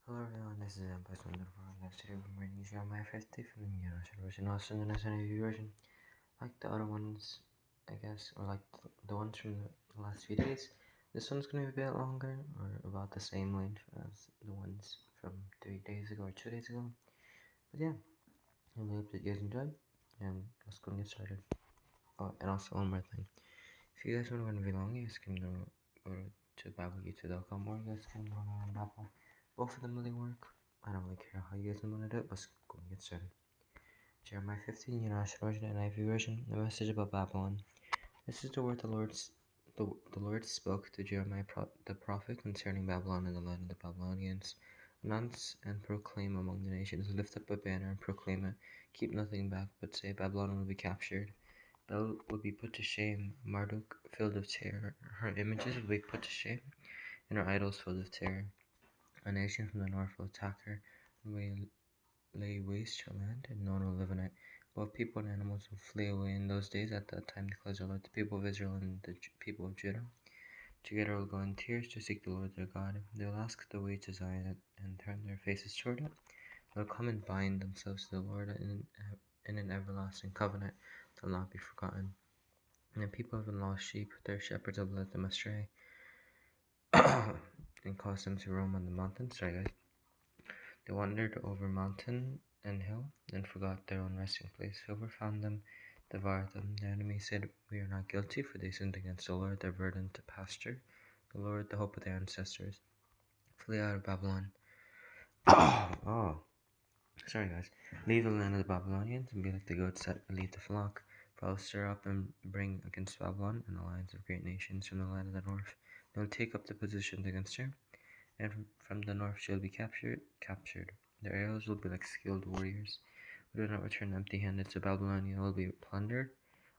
Hello everyone, this is Empire Wonder for last today we're reading Jeremiah 50 from the New Russian version, also in the NIV version. Like the other ones, I guess, or like the ones from the last few days, this one's going to be a bit longer, or about the same length as the ones from 3 days ago or 2 days ago. But yeah, I hope that you guys enjoyed, and let's go and get started. Oh, and also one more thing. If you guys want to be long, you guys can go to BibleYouTube.com or you guys can go on Bible. Both of them really work. I don't really care how you guys want to do it, let's go and get started. Jeremiah 15, International Version and NIV Version, the message about Babylon. This is the word the Lord spoke to Jeremiah the prophet concerning Babylon and the land of the Babylonians. Announce and proclaim among the nations, lift up a banner and proclaim it. Keep nothing back, but say Babylon will be captured. Bel will be put to shame, Marduk filled with terror. Her images will be put to shame, and her idols filled with terror. A nation from the north will attack her, and will lay waste her land, and no one will live in it. Both people and animals will flee away in those days. At that time declares the Lord, the people of Israel and the people of Judah together will go in tears to seek the Lord their God. They will ask the way to Zion and turn their faces toward it. They will come and bind themselves to the Lord in an everlasting covenant that will not be forgotten. And the people have been lost sheep, their shepherds have led them astray, and caused them to roam on the mountains. Sorry, guys. They wandered over mountain and hill, and forgot their own resting place. Whoever found them devoured them. The enemy said, We are not guilty, for they sinned against the Lord, their burden to pasture, the Lord, the hope of their ancestors. Flee out of Babylon. Oh, sorry, guys. Leave the land of the Babylonians and be like the goats that lead the flock. For I will stir up and bring against Babylon and the lions of great nations from the land of the north. They will take up the positions against her, and from the north she will be captured. Their arrows will be like skilled warriors who do not return empty-handed. So Babylonia will be plundered.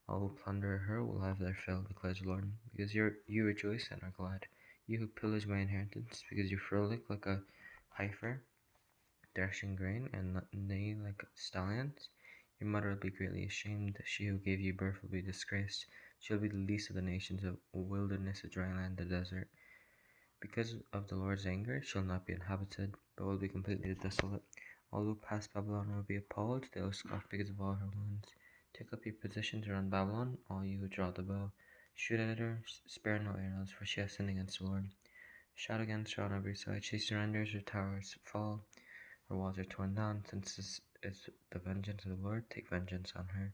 All who plunder her will have their fill, declares the Lord. Because you rejoice and are glad, you who pillage my inheritance, because you frolic like a heifer, threshing grain, and neigh like stallions. Your mother will be greatly ashamed. She who gave you birth will be disgraced. She will be the least of the nations, a wilderness, a dry land, a desert. Because of the Lord's anger, it shall not be inhabited, but will be completely desolate. All who pass Babylon will be appalled, they will scoff because of all her wounds. Take up your positions around Babylon, all you who draw the bow. Shoot at her, spare no arrows, for she has sinned against the Lord. Shout against her on every side. She surrenders, her towers fall, her walls are torn down. Since this is the vengeance of the Lord, take vengeance on her.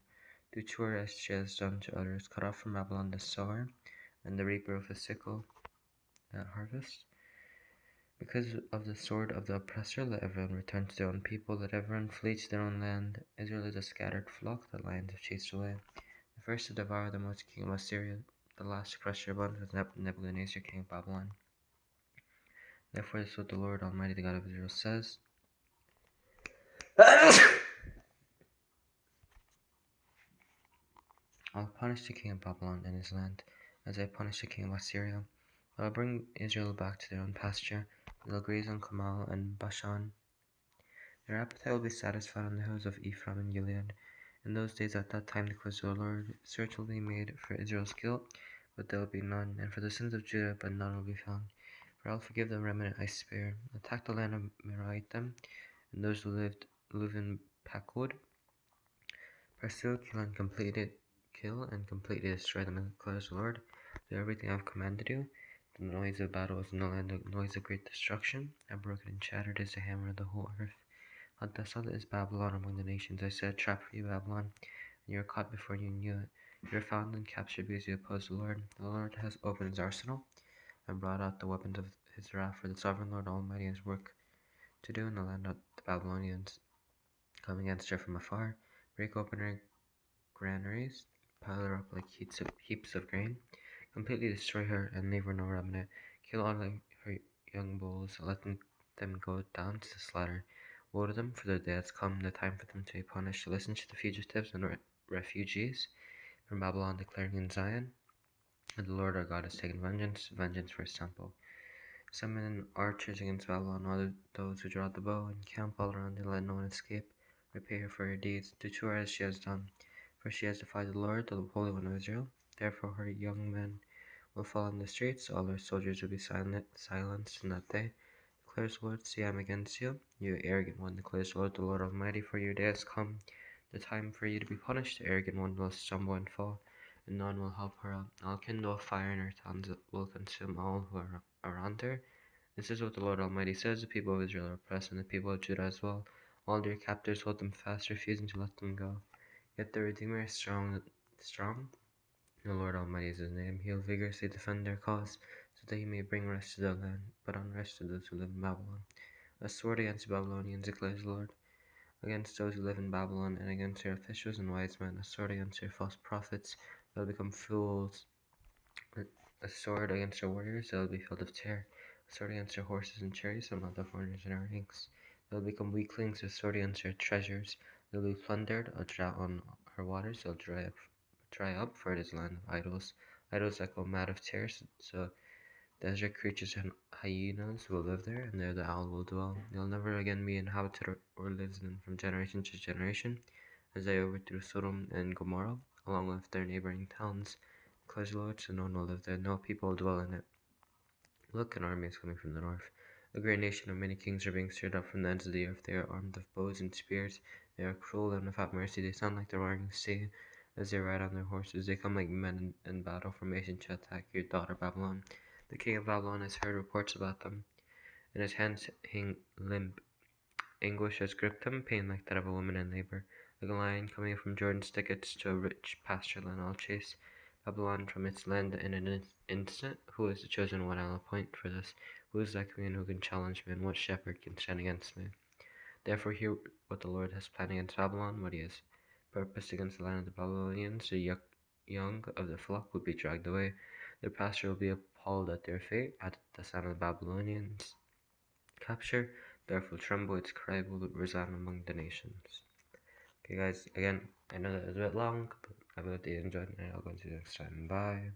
Do to her as she has done to others. Cut off from Babylon the sower, and the reaper with a sickle at harvest. Because of the sword of the oppressor, let everyone return to their own people, let everyone flee to their own land. Israel is a scattered flock that lions have chased away. The first to devour them was king of Assyria, the last to crush their bones was Nebuchadnezzar, king of Babylon. Therefore, this is what the Lord Almighty, the God of Israel, says. I'll punish the king of Babylon and his land, as I punished the king of Assyria. But I'll bring Israel back to their own pasture. They'll graze on Carmel and Bashan. Their appetite will be satisfied on the hills of Ephraim and Gilead. In those days, at that time, declares the Lord, search will be made for Israel's guilt, but there will be none, and for the sins of Judah, but none will be found. For I will forgive the remnant I spare. Attack the land of Meraitem, and those who live in Pakod. Pursue, kill and completely destroy them, declares the Lord. Do everything I have commanded you. The noise of battle is in the land, the noise of great destruction. And broken and shattered is the hammer of the whole earth. How desolate is Babylon among the nations. I set a trap for you, Babylon, and you are caught before you knew it. You are found and captured because you opposed the Lord. The Lord has opened his arsenal and brought out the weapons of his wrath, for the sovereign Lord Almighty has work to do in the land of the Babylonians. Come against her from afar, break open her granaries, pile her up like heaps of grain, completely destroy her and leave her no remnant. Kill all her young bulls, let them go down to the slaughter. Woe to them, for the day has come, the time for them to be punished. Listen to the fugitives and refugees from Babylon declaring in Zion, and the Lord our God has taken vengeance for his temple. Summon archers against Babylon, all those who draw the bow, and camp all around and let no one escape. Repay her for her deeds, do to her as she has done, for she has defied the Lord, the Holy One of Israel. Therefore her young men will fall in the streets, all her soldiers will be silenced in that day, declares the Lord. See, I am against you, you arrogant one, declares the Lord Almighty. For your day has come, the time for you to be punished. The arrogant one will stumble and fall, and none will help her up. I'll kindle a fire in her tongues that will consume all who are around her. This is what the Lord Almighty says: the people of Israel are oppressed, and the people of Judah as well. All their captors hold them fast, refusing to let them go. Yet the Redeemer is strong. The Lord Almighty is his name. He will vigorously defend their cause, so that he may bring rest to the land, but unrest to those who live in Babylon. A sword against the Babylonians, declares the Lord, against those who live in Babylon, and against their officials and wise men, a sword against their false prophets, they'll become fools. A sword against their warriors, they'll be filled with terror. A sword against their horses and chariots, they'll not have foreigners in our ranks. They'll become weaklings. A sword against their treasures, they'll be plundered. A drought on her waters, they'll dry up, for it is a land of idols. Idols that go mad of terror, so desert creatures and hyenas will live there, and there the owl will dwell. They'll never again be inhabited or live in from generation to generation, as I overthrew Sodom and Gomorrah, along with their neighboring towns. Declares the Lord, so no one will live there, no people will dwell in it. Look, an army is coming from the north. A great nation of many kings are being stirred up from the ends of the earth. They are armed with bows and spears. They are cruel and without mercy. They sound like the roaring sea as they ride on their horses. They come like men in battle formation to attack your daughter Babylon. The king of Babylon has heard reports about them, and his hands hang limp. Anguish has gripped him, pain like that of a woman in labor. Like a lion coming from Jordan's thickets to a rich pasture land, I'll chase Babylon from its land in an instant. Who is the chosen one I'll appoint for this? Who is like me and who can challenge me, and what shepherd can stand against me? Therefore hear what the Lord has planned against Babylon, what he has purposed against the land of the Babylonians. The young of the flock will be dragged away. Their pasture will be appalled at their fate, at the sound of the Babylonians' capture. Therefore tremble, its cry will resound among the nations. Okay guys, again, I know that was a bit long, but I hope that you enjoyed, and I'll go to you next time. Bye.